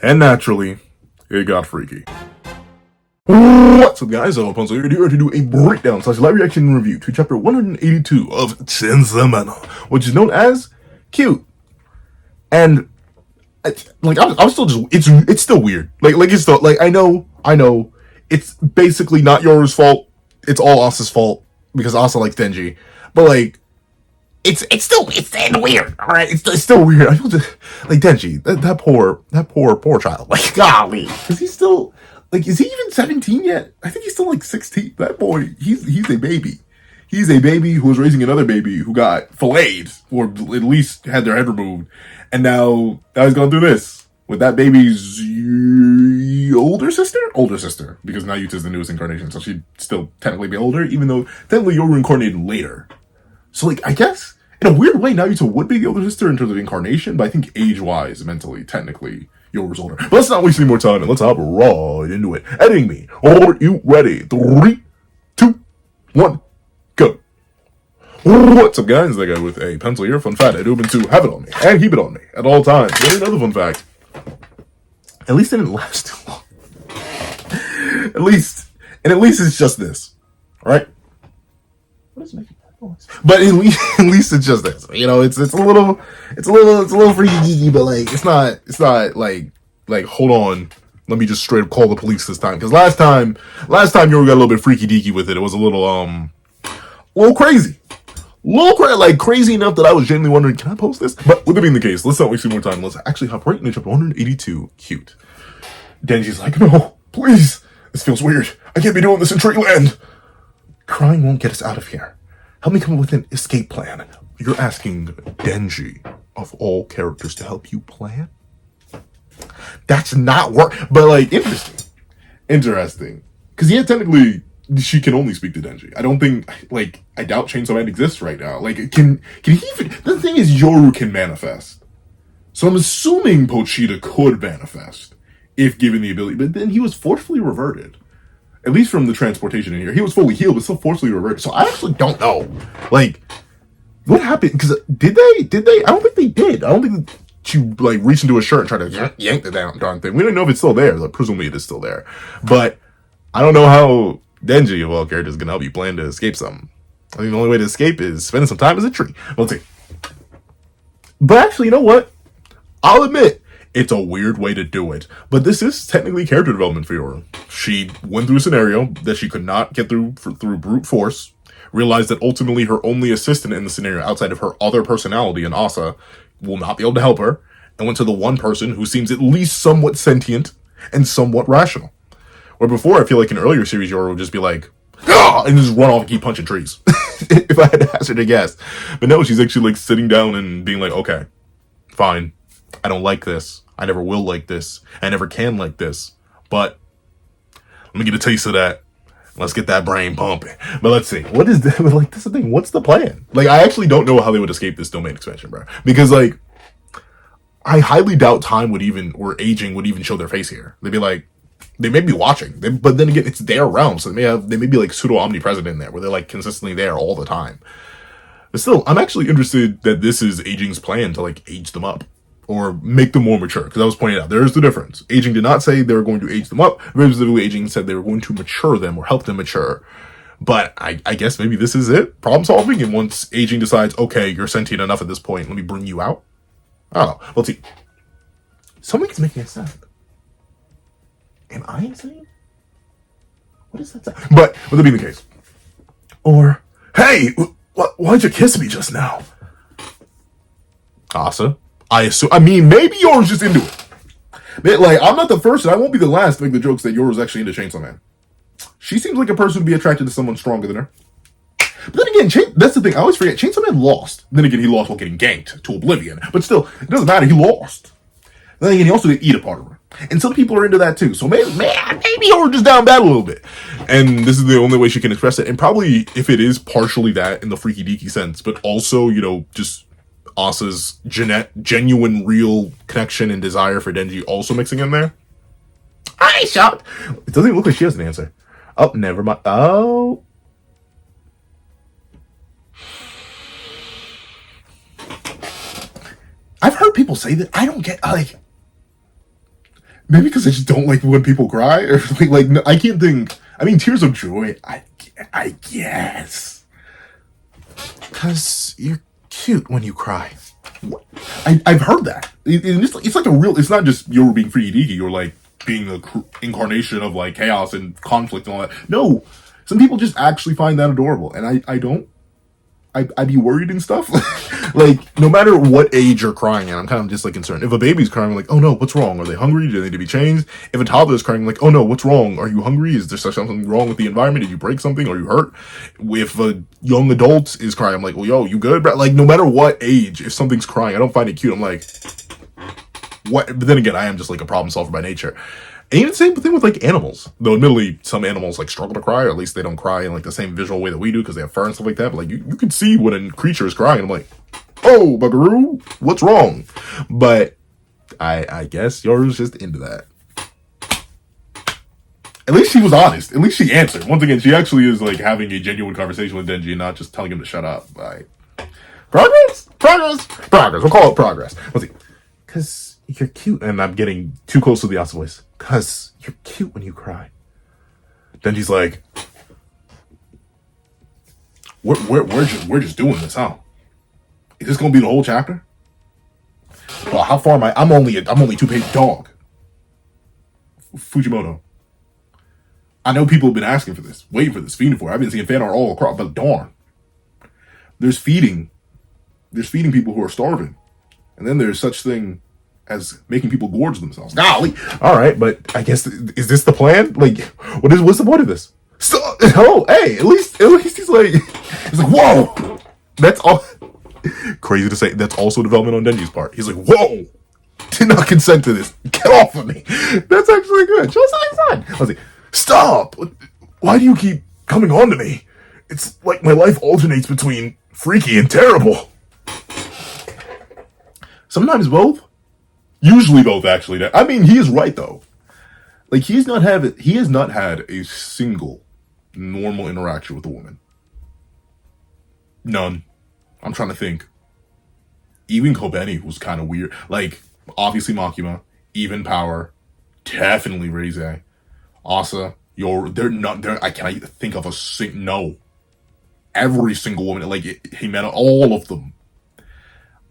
And naturally, it got freaky. What's up, guys? I'm Rapunzel here to do a breakdown / live reaction review to chapter 182 of Chainsaw, which is known as Cute. And I'm still just it's still weird. It's still I know it's basically not Yoru's fault. It's all Asa's fault because Asa likes Denji, but it's still weird. All right, it's still weird. I feel just Denji, that poor child. Golly, is he still is he even 17 yet? I think he's still 16. That boy, he's a baby. He's a baby who was raising another baby who got filleted or at least had their head removed, and now he's going through this with that baby's older sister, because now Yuta's the newest incarnation, so she'd still technically be older, even though technically Yoru incarnated later. So I guess in a weird way, now Yuta would be the older sister in terms of incarnation, but I think age-wise, mentally, technically, Yoru's older. But let's not waste any more time and let's hop right into it. Editing me. Are you ready? 3, 2, 1, go. What's up, guys? That guy with a pencil here. Fun fact, I do to have it on me and keep it on me at all times. And another fun fact. At least it didn't last too long. At least it's just this. Alright? What is making that noise? But at least it's just this. You know, it's a little freaky geeky, but it's not hold on, let me just straight up call the police this time. Because last time you got a little bit freaky deaky with it. It was a little crazy. Crazy enough that I was genuinely wondering, can I post this? But with it being the case, let's not waste any more time. Let's actually hop right into chapter 182. Cute. Denji's like, no, please. This feels weird. I can't be doing this in Treeland. Crying won't get us out of here. Help me come up with an escape plan. You're asking Denji, of all characters, to help you plan? That's not work. But interesting. Because technically, she can only speak to Denji. I don't think, I doubt Chainsaw Man exists right now. Can he even... The thing is, Yoru can manifest. So I'm assuming Pochita could manifest, if given the ability. But then he was forcefully reverted. At least from the transportation in here. He was fully healed, but still forcefully reverted. So I actually don't know. What happened? Because did they? I don't think they did. I don't think she, reached into a shirt and tried to yank the darn thing. We don't know if it's still there. Presumably it is still there. But I don't know how Denji, of all characters, can help you plan to escape something. I think the only way to escape is spending some time as a tree. Let's see. But actually, you know what? I'll admit, it's a weird way to do it. But this is technically character development for Yoru. She went through a scenario that she could not get through brute force, realized that ultimately her only assistant in the scenario outside of her other personality in Asa will not be able to help her, and went to the one person who seems at least somewhat sentient and somewhat rational. Where before, I feel like in earlier series, Yoru would just be like, ah! And just run off and keep punching trees. If I had to hazard a guess. But no, she's actually sitting down and being like, okay, fine. I don't like this. I never will like this. I never can like this. But let me get a taste of that. Let's get that brain pumping. But let's see. What is this? That's the thing. What's the plan? I actually don't know how they would escape this domain expansion, bro. Because, I highly doubt time would even, or aging would even show their face here. They'd be like, they may be watching. But then again, it's their realm. So they may be pseudo omnipresent in there, where they're consistently there all the time. But still, I'm actually interested that this is aging's plan to age them up. Or make them more mature, because I was pointing out, there's the difference. Aging did not say they were going to age them up. Very specifically, aging said they were going to mature them or help them mature. But I guess maybe this is it. Problem solving, and once aging decides, okay, you're sentient enough at this point, let me bring you out. I don't know. Let's see. Something's making a sound. Am I insane? What is that sound? But, would that be the case? Or, hey, why'd you kiss me just now? Asa? Maybe Yoru's just into it. I'm not the first, and I won't be the last to make the jokes that Yoru's actually into Chainsaw Man. She seems like a person who'd be attracted to someone stronger than her. But then again, that's the thing, I always forget, Chainsaw Man lost. Then again, he lost while getting ganked to oblivion. But still, it doesn't matter, he lost. Then again, he also did eat a part of her. And some people are into that too. So maybe Yoru just down bad a little bit. And this is the only way she can express it. And probably, if it is partially that in the freaky deaky sense, but also, just Asa's genuine, real connection and desire for Denji also mixing in there. I shocked. It doesn't even look like she has an answer. Oh, never mind. Oh. I've heard people say that. I don't get, maybe because I just don't like when people cry, or I can't think. I mean, tears of joy. I guess because you're cute when you cry. I've heard that. It's like a real. It's not just you're being freaky deaky. You're like being the incarnation of like chaos and conflict and all that. No, some people just actually find that adorable, and I don't. I'd be worried and stuff. Like, no matter what age you're crying at, I'm kind of just like concerned. If a baby's crying, I'm like, oh no, what's wrong? Are they hungry? Do they need to be changed? If a toddler's crying, I'm like, oh no, what's wrong? Are you hungry? Is there something wrong with the environment? Did you break something? Are you hurt? If a young adult is crying, I'm like, well, yo, you good? But like, no matter what age, if something's crying, I don't find it cute. I'm like, what? But then again, I am just like a problem solver by nature. And even the same thing with like animals. Though admittedly, some animals like struggle to cry, or at least they don't cry in like the same visual way that we do because they have fur and stuff like that. But like you can see when a creature is crying. I'm like, oh, buckaroo, what's wrong? But I guess yours just into that. At least she was honest. At least she answered. Once again, she actually is like having a genuine conversation with Denji and not just telling him to shut up. Progress. We'll call it progress. Let's see. Because you're cute, and I'm getting too close to the Asa voice. Cause you're cute when you cry. Denji's like, we're just doing this, huh? Is this gonna be the whole chapter? Well, how far am I? I'm only 2 pages. Dog. Fujimoto. I know people have been asking for this, waiting for this, feeding for it. I've been seeing fan art all across, but darn. There's feeding people who are starving. And then there's such thing as making people gorge themselves. Golly. All right, but I guess, is this the plan? Like, what's the point of this? Oh, hey, at least he's like, whoa. That's all. Crazy to say. That's also development on Denji's part. He's like, whoa. Did not consent to this. Get off of me. That's actually good. Just like son. Let's see. Stop. Why do you keep coming on to me? It's like my life alternates between freaky and terrible. Sometimes both. Usually both, actually. I mean, he is right, though. Like, he has not had a single normal interaction with a woman. None. I'm trying to think. Even Kobeni was kind of weird. Like, obviously Makima, even Power, definitely Reize, Asa. I can't think of no. Every single woman, like, he met all of them.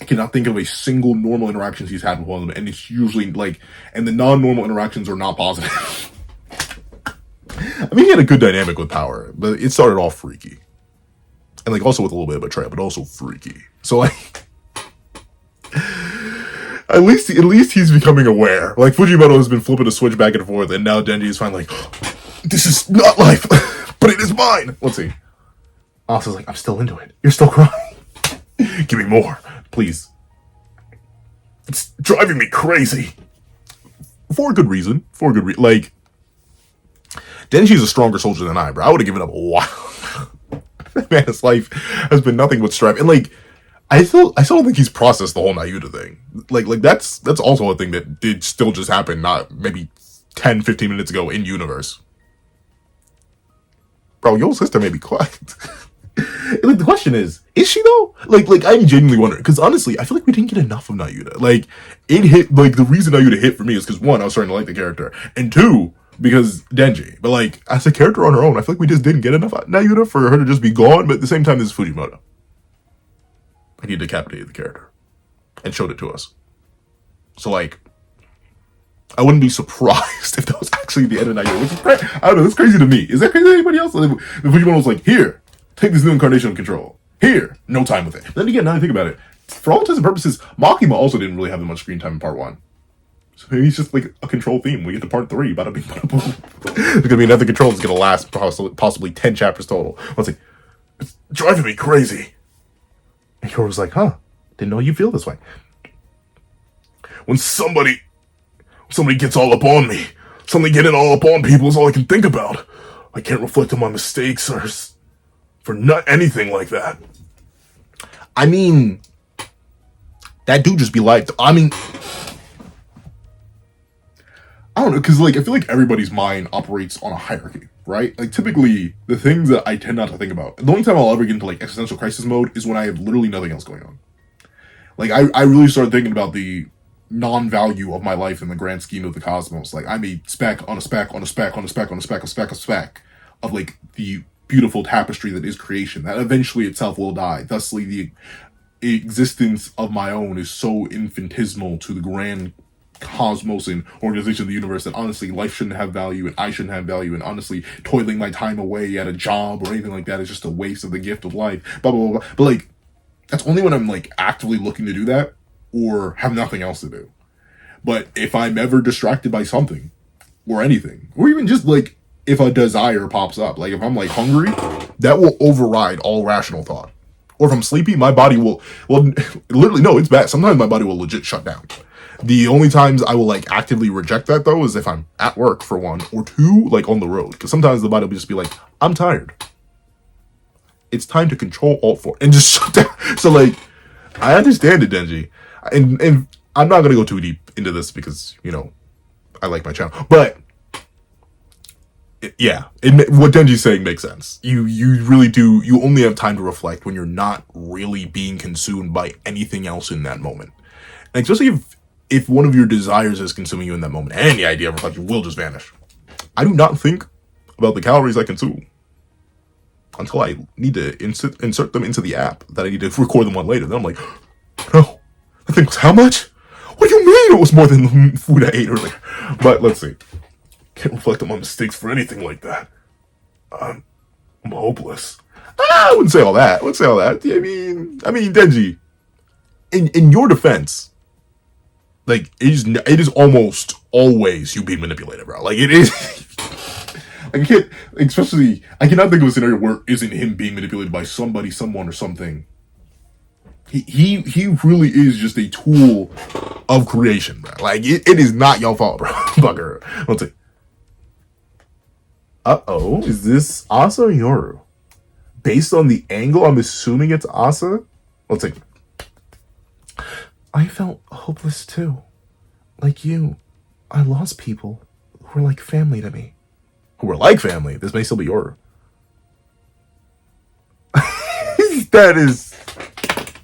I cannot think of a single normal interactions he's had with one of them, and it's usually like, and the non-normal interactions are not positive. I mean, he had a good dynamic with Power, but it started off freaky, and like also with a little bit of betrayal, but also freaky. So like, at least he's becoming aware. Like Fujimoto has been flipping a switch back and forth, and now Denji is finally like, this is not life, but it is mine. Let's see. Asa's like, I'm still into it. You're still crying. Give me more. Please. It's driving me crazy. For a good reason. Like, Denji's a stronger soldier than I, bro. I would have given up a while. That man's life has been nothing but strife. And, like, I still don't think he's processed the whole Nayuta thing. Like that's also a thing that did still just happen, not maybe 10, 15 minutes ago in universe. Bro, your sister may be quiet. Like, the question is she though? Like I'm genuinely wondering, because honestly, I feel like we didn't get enough of Nayuta. Like, it hit, like, the reason Nayuta hit for me is because, one, I was starting to like the character, and two, because Denji. But, like, as a character on her own, I feel like we just didn't get enough Nayuta for her to just be gone, but at the same time, this is Fujimoto. Like, he decapitated the character and showed it to us. So, like, I wouldn't be surprised if that was actually the end of Nayuta, which is I don't know, that's crazy to me. Is that crazy to anybody else? Like, Fujimoto was like, here, take this new incarnation of control. Here, no time with it. Then again, now I think about it, for all intents and purposes, Makima also didn't really have that much screen time in part 1. So maybe it's just like a control theme. We get to part 3, bada bing, bada boom. There's gonna be another control that's gonna last possibly 10 chapters total. Let's see. It's driving me crazy. And Yor was like, huh, didn't know you feel this way. When somebody gets all up on me, suddenly getting all up on people is all I can think about. I can't reflect on my mistakes or for not anything like that. I mean, that dude just be like, I mean, I don't know, because, like, I feel like everybody's mind operates on a hierarchy, right? Like, typically, the things that I tend not to think about, the only time I'll ever get into, like, existential crisis mode is when I have literally nothing else going on. Like, I really started thinking about the non-value of my life in the grand scheme of the cosmos. Like, I'm a speck on a speck on a speck on a speck on a speck, a speck, a speck of like the beautiful tapestry that is creation, that eventually itself will die. Thusly, the existence of my own is so infinitesimal to the grand cosmos and organization of the universe that honestly life shouldn't have value and I shouldn't have value, and honestly toiling my time away at a job or anything like that is just a waste of the gift of life, blah blah blah, blah. But like, that's only when I'm like actively looking to do that or have nothing else to do. But if I'm ever distracted by something or anything, or even just like if a desire pops up, like if I'm like hungry, that will override all rational thought. Or if I'm sleepy, my body will, well, literally, no, it's bad. Sometimes my body will legit shut down. The only times I will like actively reject that though is if I'm at work for one, or two, like on the road. Because sometimes the body will just be like, I'm tired. It's time to control alt 4 and just shut down. So like, I understand it, Denji. And I'm not going to go too deep into this because, you know, I like my channel. But yeah, what Denji's saying makes sense. You really do. You only have time to reflect when you're not really being consumed by anything else in that moment. And especially if one of your desires is consuming you in that moment, and the idea of reflection will just vanish. I do not think about the calories I consume until I need to insert them into the app that I need to record them on later. Then I'm like, no, that thing was how much? What do you mean it was more than the food I ate earlier? But let's see. Can't reflect on my mistakes for anything like that. I'm hopeless. I wouldn't say all that. I mean, Denji, in your defense, like it is almost always you being manipulated, bro. Like it is. I cannot think of a scenario where it isn't him being manipulated by somebody, someone, or something. He really is just a tool of creation, bro. Like it is not your fault, bro. Bugger. Let's see. Uh-oh, is this Asa or Yoru? Based on the angle, I'm assuming it's Asa. Let's see. I felt hopeless too. Like you, I lost people who were like family to me. Who were like family? This may still be Yoru. That is...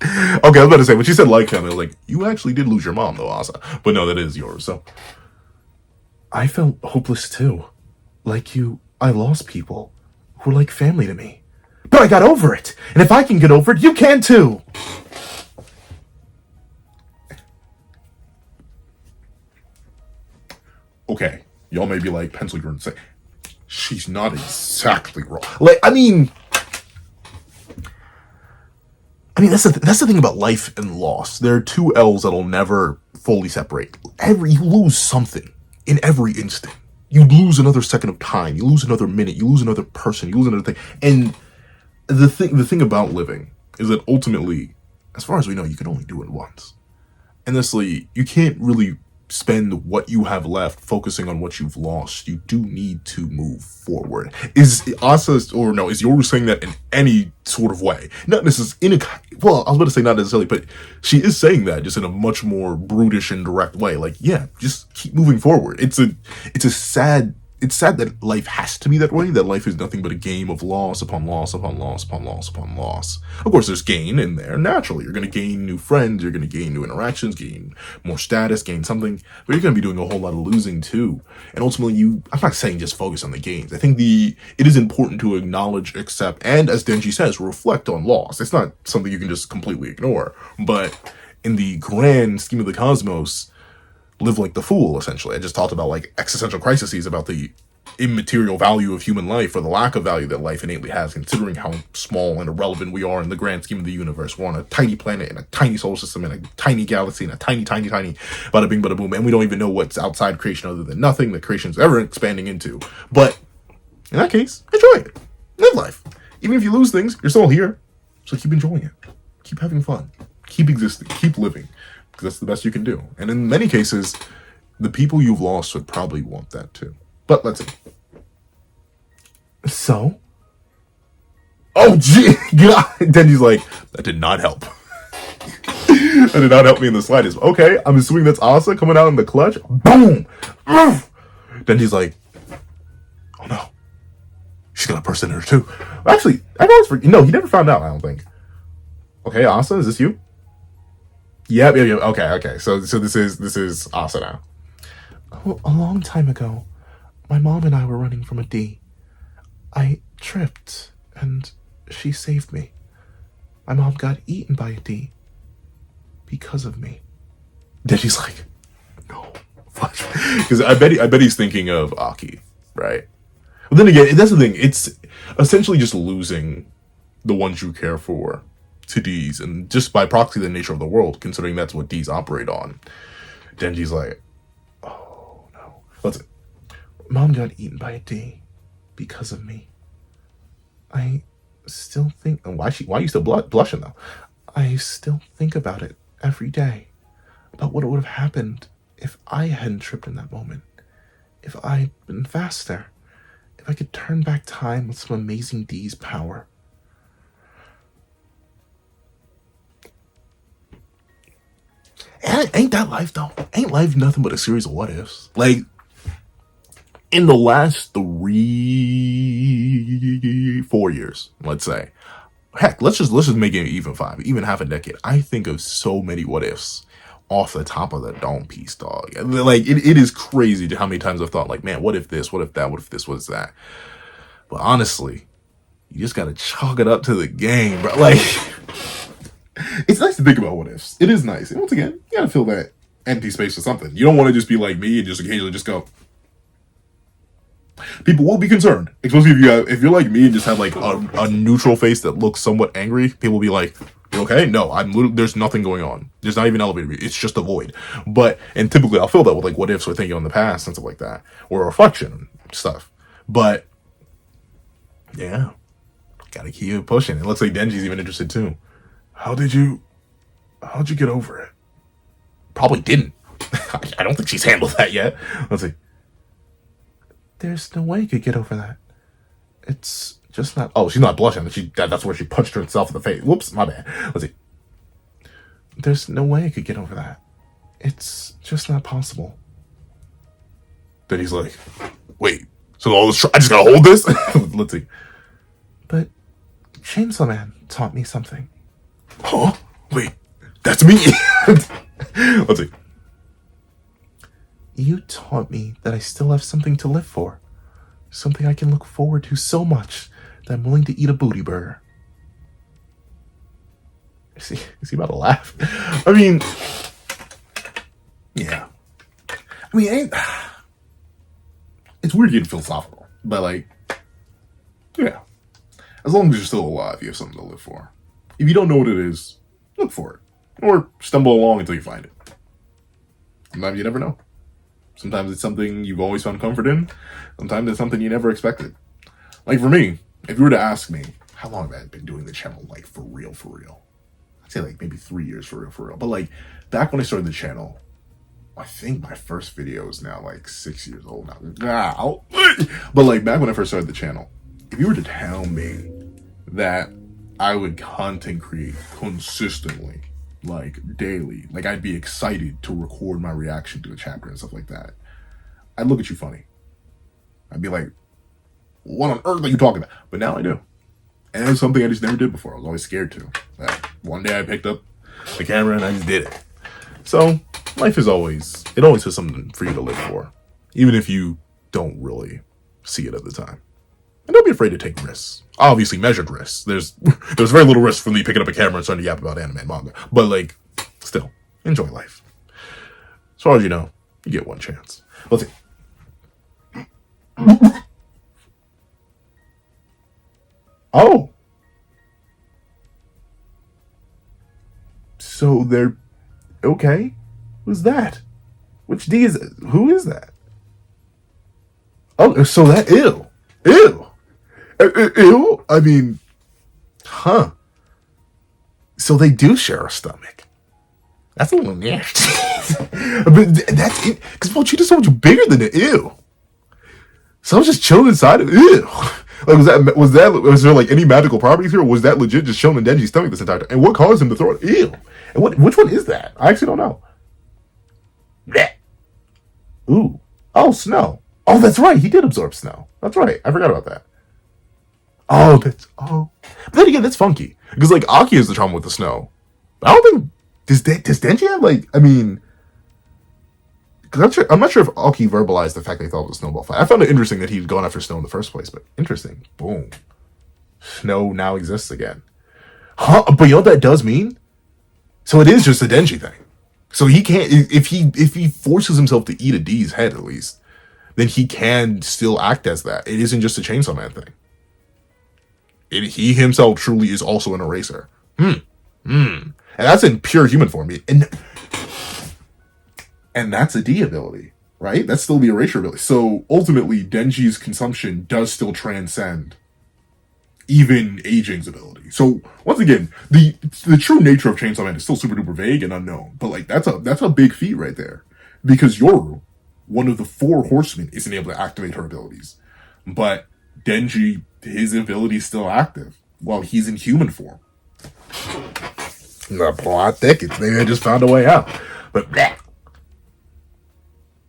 Okay, I was about to say, when she said like family, I was like, you actually did lose your mom though, Asa. But no, that is Yoru, so... I felt hopeless too. Like you, I lost people who were like family to me. But I got over it. And if I can get over it, you can too. Okay, y'all may be like, pencil you're and say, she's not exactly wrong. Like, I mean, that's the thing about life and loss. There are two L's that'll never fully separate. You lose something in every instant. You lose another second of time. You lose another minute. You lose another person. You lose another thing. And the thing about living is that ultimately, as far as we know, you can only do it once. And honestly, you can't really spend what you have left focusing on what you've lost. You do need to move forward. Is Yoru saying that in any sort of way? Not necessarily I was about to say not necessarily, but she is saying that just in a much more brutish and direct way. Like, yeah, just keep moving forward. It's sad that life has to be that way, that life is nothing but a game of loss upon loss upon loss upon loss upon loss. Of course, there's gain in there. Naturally, you're going to gain new friends, you're going to gain new interactions, gain more status, gain something, but you're going to be doing a whole lot of losing too. And ultimately, I'm not saying just focus on the gains. I think it is important to acknowledge, accept, and as Denji says, reflect on loss. It's not something you can just completely ignore, but in the grand scheme of the cosmos, live like the fool, essentially. I just talked about like existential crises about the immaterial value of human life, or the lack of value that life innately has, considering how small and irrelevant we are in the grand scheme of the universe. We're on a tiny planet in a tiny solar system in a tiny galaxy in a tiny bada bing bada boom, and we don't even know what's outside creation other than nothing that creation's ever expanding into. But in that case, enjoy it. Live life. Even if you lose things, you're still here. So keep enjoying it. Keep having fun. Keep existing. Keep living. Because that's the best you can do. And in many cases, the people you've lost would probably want that too. But let's see. So? Oh, gee, God. Denji's like, that did not help. That did not help me in the slightest. Okay, I'm assuming that's Asa coming out in the clutch. Boom! Denji's like, oh no. She's got a person in her too. Actually, I've always forget. No, he never found out, I don't think. Okay, Asa, is this you? Yep. Okay. So this is Asa now. A long time ago, my mom and I were running from a D. I tripped, and she saved me. My mom got eaten by a D because of me. Then she's like, no, because I bet he's thinking of Aki, right? But then again, that's the thing. It's essentially just losing the ones you care for to D's, and just by proxy, the nature of the world, considering that's what D's operate on. Denji's like, oh no. What's it? Mom got eaten by a D because of me. I still think. Why are you still blushing though? I still think about it every day. About what would have happened if I hadn't tripped in that moment. If I'd been faster. If I could turn back time with some amazing D's power. Ain't that life though? Ain't life nothing but a series of what ifs? Like, in the last 4 years, let's say. Heck, let's just make it even 5, even half a decade. I think of so many what ifs off the top of the dome piece, dog. Like, it is crazy how many times I've thought, like, man, what if this, what if that, what if this, what is that? But honestly, you just gotta chalk it up to the game, bro. Like, it's nice to think about what ifs. It is nice. And once again, you gotta fill that empty space with something. You don't want to just be like me and just occasionally just go. People will be concerned, especially if you're like me and just have like a neutral face that looks somewhat angry. People will be like, "You okay? No, there's nothing going on. There's not even an elevator. It's just a void." And typically I'll fill that with like what ifs or thinking on the past and stuff like that, or reflection and stuff. But yeah, gotta keep pushing. It looks like Denji's even interested too. How'd you get over it? Probably didn't. I don't think she's handled that yet. Let's see. There's no way you could get over that. It's just not. Oh, she's not blushing. That's where she punched herself in the face. Whoops, my bad. Let's see. There's no way I could get over that. It's just not possible. Then he's like, wait, so I just gotta hold this? Let's see. But Chainsaw Man taught me something. Huh? Wait, that's me? Let's see. You taught me that I still have something to live for. Something I can look forward to so much that I'm willing to eat a booty burger. Is he about to laugh? I mean, yeah. I mean, it's weird getting philosophical, but like, yeah. As long as you're still alive, you have something to live for. If you don't know what it is, look for it. Or stumble along until you find it. Sometimes you never know. Sometimes it's something you've always found comfort in. Sometimes it's something you never expected. Like for me, if you were to ask me, how long have I been doing the channel, like for real? I'd say like maybe 3 years for real. But like back when I started the channel, I think my first video is now like 6 years old now. But like back when I first started the channel, if you were to tell me that I would content create consistently, like daily, like I'd be excited to record my reaction to a chapter and stuff like that, I'd look at you funny. I'd be like, what on earth are you talking about? But now I do. And it's something I just never did before. I was always scared to. One day I picked up the camera and I just did it. So life it always has something for you to live for, even if you don't really see it at the time. And don't be afraid to take risks. Obviously, measured risks. There's very little risk from me picking up a camera and starting to yap about anime and manga. But like, still, enjoy life. As far as you know, you get one chance. Let's see. Oh. So they're okay. Who's that? Which D is it? Who is that? Oh, so that ew. Ew? I mean, huh. So they do share a stomach. That's a little nasty. But that's it. Because Pochita's so much bigger than it. Ew. So I was just chilling inside of it. Ew. Like, was there like any magical properties here? Or was that legit just chilling in Denji's stomach this entire time? And what caused him to throw it? Ew. And which one is that? I actually don't know. Blech. Ooh. Oh, snow. Oh, that's right. He did absorb snow. That's right. I forgot about that. But then again, that's funky. Because, like, Aki has the trauma with the snow. But I don't think Does Denji have like? I mean, because I'm not sure if Aki verbalized the fact that he thought it was a snowball fight. I found it interesting that he'd gone after Snow in the first place, but interesting. Boom. Snow now exists again. Huh? But you know what that does mean? So it is just a Denji thing. So he can't if he forces himself to eat a D's head at least, then he can still act as that. It isn't just a Chainsaw Man thing. He himself truly is also an eraser. And that's in pure human form. And that's a D ability, right? That's still the erasure ability. So ultimately, Denji's consumption does still transcend even aging's ability. So once again, the true nature of Chainsaw Man is still super duper vague and unknown. But like that's a big feat right there, because Yoru, one of the 4 horsemen, isn't able to activate her abilities, but Denji, his ability is still active while he's in human form. The plot thickens. Maybe I just found a way out. But bleh.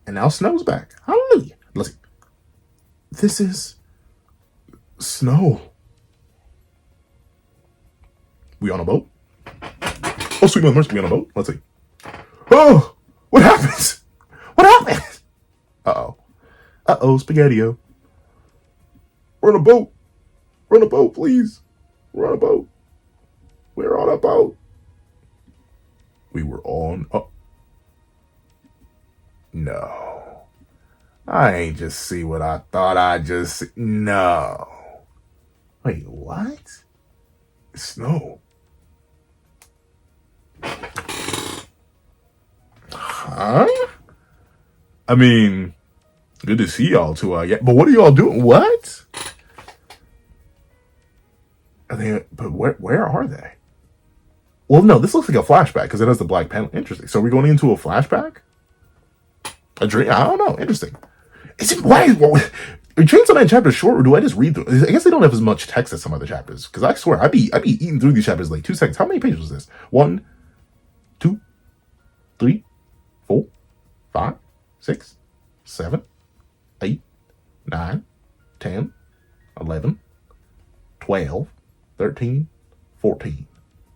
And now Snow's back. Hallelujah. Let's see. This is Snow. We on a boat? Oh, sweet mother mercy, we on a boat? Let's see. Oh, what happens? What happens? Uh-oh. Uh-oh, Spaghetti-O. We're on a boat. We're on a boat, please. We're on a boat. We're on a boat. We were on a... No. I ain't just see what I thought I just see. No. Wait, what? Snow. Huh? I mean, good to see y'all too, yeah. But what are y'all doing? What? Are they? But where are they? Well, no, this looks like a flashback because it has the black panel. Interesting. So are we going into a flashback? A dream? I don't know. Interesting. Is it why? Are Chainsaw Man chapters short, or do I just read through? I guess they don't have as much text as some other chapters. Because I swear, I'd be eating through these chapters like 2 seconds. How many pages was this? 1, 2, 3, 4, 5, 6, 7, 8, 9, 10, 11, 12, 13, 14,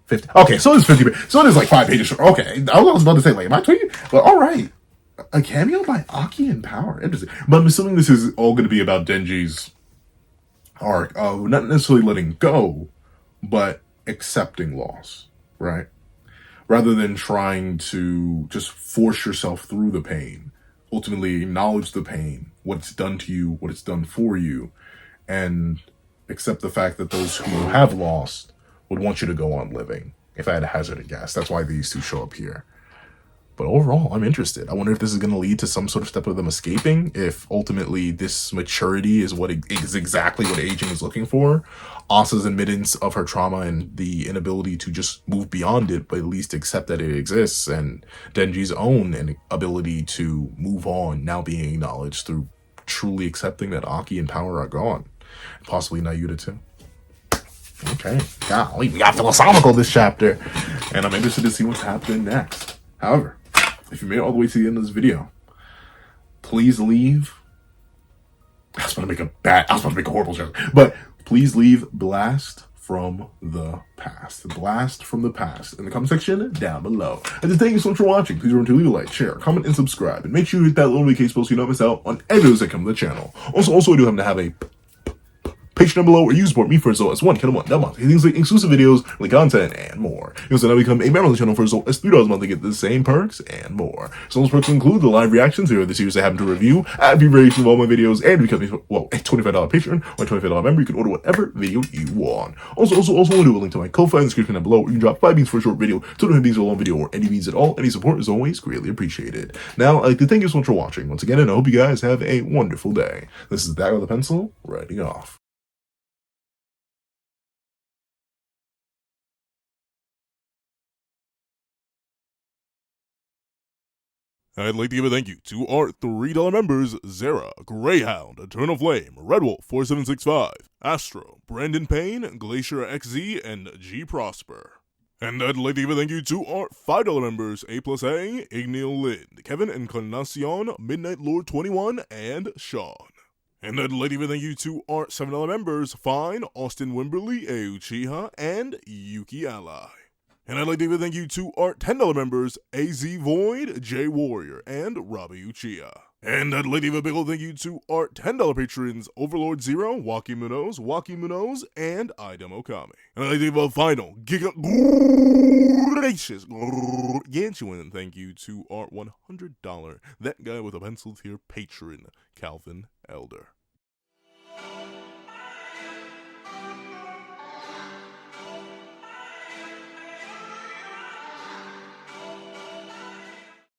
15. Okay, so it's 50. So it is like 5 pages short. Okay, I was about to say, like, am I tweeting? But all right. A cameo by Aki and Power. Interesting. But I'm assuming this is all going to be about Denji's arc of not necessarily letting go, but accepting loss, right? Rather than trying to just force yourself through the pain. Ultimately, acknowledge the pain, what it's done to you, what it's done for you, and accept the fact that those who have lost would want you to go on living. If I had to hazard a guess, that's why these two show up here. But overall, I'm interested. I wonder if this is going to lead to some sort of step of them escaping. If ultimately this maturity is what is exactly what aging is looking for. Asa's admittance of her trauma and the inability to just move beyond it, but at least accept that it exists. And Denji's own ability to move on now being acknowledged through truly accepting that Aki and Power are gone. Possibly Nayuta too. Okay, golly, we got philosophical this chapter. And I'm interested to see what's happening next. However, if you made it all the way to the end of this video, please leave. I was about to make a horrible joke. But please leave blast from the past. Blast from the past in the comment section down below. And thank you so much for watching. Please remember to leave a like, share, comment, and subscribe. And make sure you hit that little notification bell so you don't miss out on any videos that come to the channel. Also, I do happen to have a Patreon down below, where you support me for as low as $1 a month. Things like exclusive videos, like content, and more. You also now become a member of the channel for as low as $3 a month to get the same perks and more. So those perks include the live reactions here, the series I happen to review, ad variations of all my videos, and because well, a $25 Patreon or $25 member, you can order whatever video you want. Also, I'll do a link to my Ko-Fi in the description down below, where you can drop 5 beans for a short video, 200 beans for a long video, or any beans at all. Any support is always greatly appreciated. Now, I'd like to thank you so much for watching once again, and I hope you guys have a wonderful day. This is That with a Pencil, writing off. I'd like to give a thank you to our $3 members, Zara, Greyhound, Eternal Flame, Redwolf 4765, Astro, Brandon Payne, Glacier XZ, and G Prosper. And I'd like to give a thank you to our $5 members, A plus A, Ignil Lind, Kevin Encarnacion, Midnight Lord 21, and Sean. And I'd like to give a thank you to our $7 members, Fine, Austin Wimberly, Euchiha, and Yuki Ally. And I'd like to give a thank you to our $10 members, AZ Void, J Warrior, and Robbie Uchiha. And I'd like to give a big ol' thank you to our $10 patrons, Overlord Zero, Waki Munoz, and Idem Okami. And I'd like to give a final gracious gargantuan thank you to our $100 That Guy with a Pencil Tier patron, Calvin Elder.